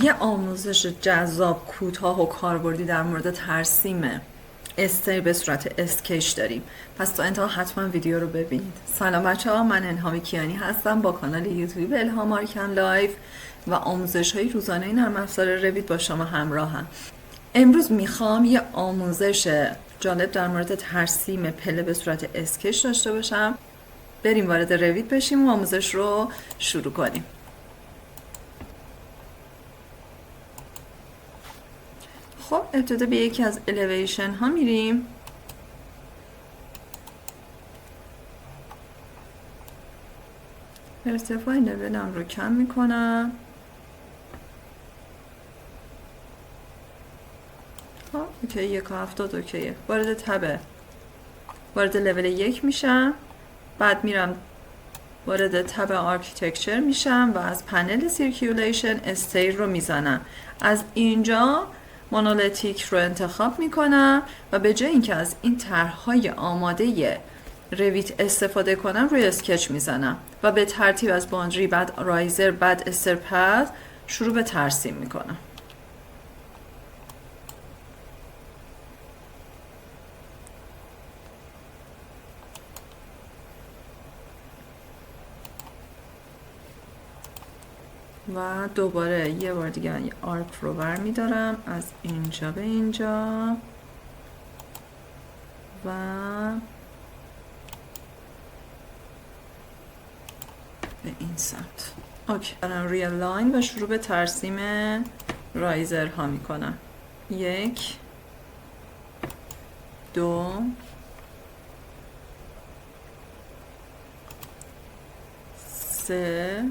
یه آموزش جذاب، کوتاه و کاربردی در مورد ترسیم استر به صورت اسکیچ داریم. پس تا انتها حتما ویدیو رو ببینید. سلام بچه ها، من الهام کیانی هستم با کانال یوتیوب الهام آریکن لایف و آموزش های روزانه نرم افزار رویت با شما همراهم. امروز میخوام یه آموزش جالب در مورد ترسیم پله به صورت اسکیچ داشته باشم. بریم وارد رویت بشیم و آموزش رو شروع کنیم. خب ابتدا به یکی از الیویشن ها میریم. ارتفاع لولم رو کم میکنم. خب اوکی، 1.70 اوکیه. وارد لول 1 میشم. بعد میرم وارد تب آرکیتکچر میشم و از پنل سیرکیولیشن استیر رو میزنم. از اینجا مونولیتیک رو انتخاب میکنم و به جای اینکه از این طرح‌های آماده رویت استفاده کنم روی اسکچ میزنم و به ترتیب از باندری، بعد رایزر، بعد استرپد شروع به ترسیم میکنم. و دوباره یه بار دیگه یه آرک رو برمیدارم از اینجا به اینجا و به این سمت. اوکی، دارم روی لاین و شروع به ترسیم رایزر ها میکنم. 1 2 3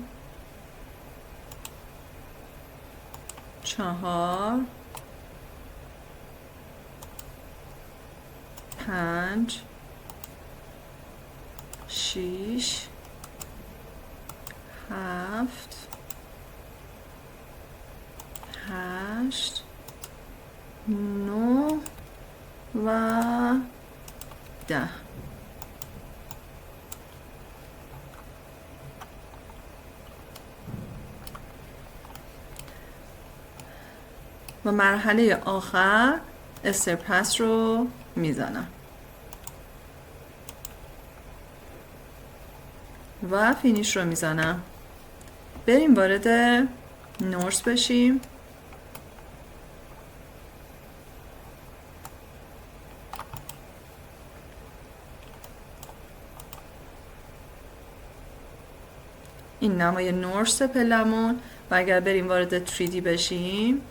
4 5 6 7 8 9 و 10. و مرحله آخر استرپس رو میزنم و فینیش رو میزنم. بریم وارد نورس بشیم. این نمای نورس پلمون. و اگر بریم وارد 3D بشیم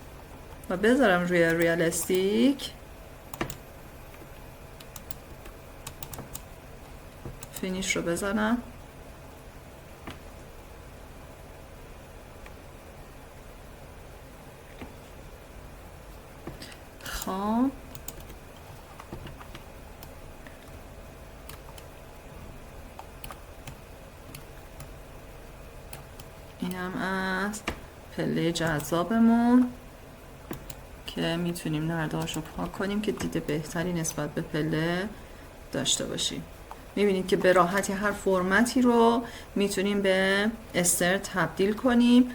و بذارم روی ریالستیک، فینیش رو بزنم. خب اینم از پله جذابمون که میتونیم نرده‌هاش رو پاک کنیم که دید بهتری نسبت به پله داشته باشیم. میبینید که به راحتی هر فرمتی رو میتونیم به استر تبدیل کنیم.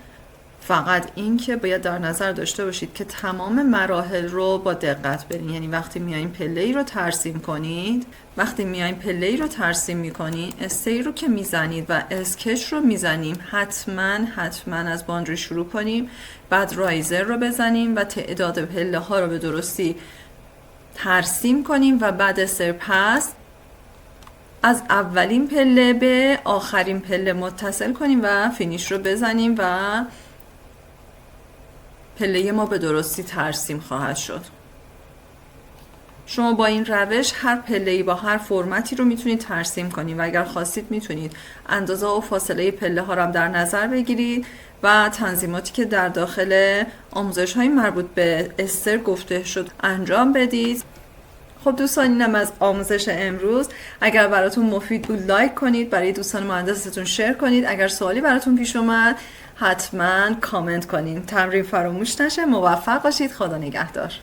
فقط این که باید در نظر داشته باشید که تمام مراحل رو با دقت برین. یعنی وقتی میایین پله‌ای رو ترسیم کنید، استیر رو که میزنید و اسکچ رو میزنیم، حتما از باندری شروع کنیم، بعد رایزر رو بزنیم و تعداد پله ها رو به درستی ترسیم کنیم و بعد استرپس از اولین پله به آخرین پله متصل کنیم و فینیش رو بزنیم و پله ما به درستی ترسیم خواهد شد. شما با این روش هر پله‌ای با هر فرمتی رو میتونید ترسیم کنید و اگر خواستید میتونید اندازه و فاصله پله ها رو هم در نظر بگیرید و تنظیماتی که در داخل آموزش های مربوط به استر گفته شد انجام بدید. خب دوستان، اینم از آموزش امروز. اگر براتون مفید بود لایک کنید، برای دوستان مهندستون شیر کنید. اگر سوالی براتون پیش اومد حتما کامنت کنید. تمرین فراموش نشه. موفق باشید. خدا نگهدار.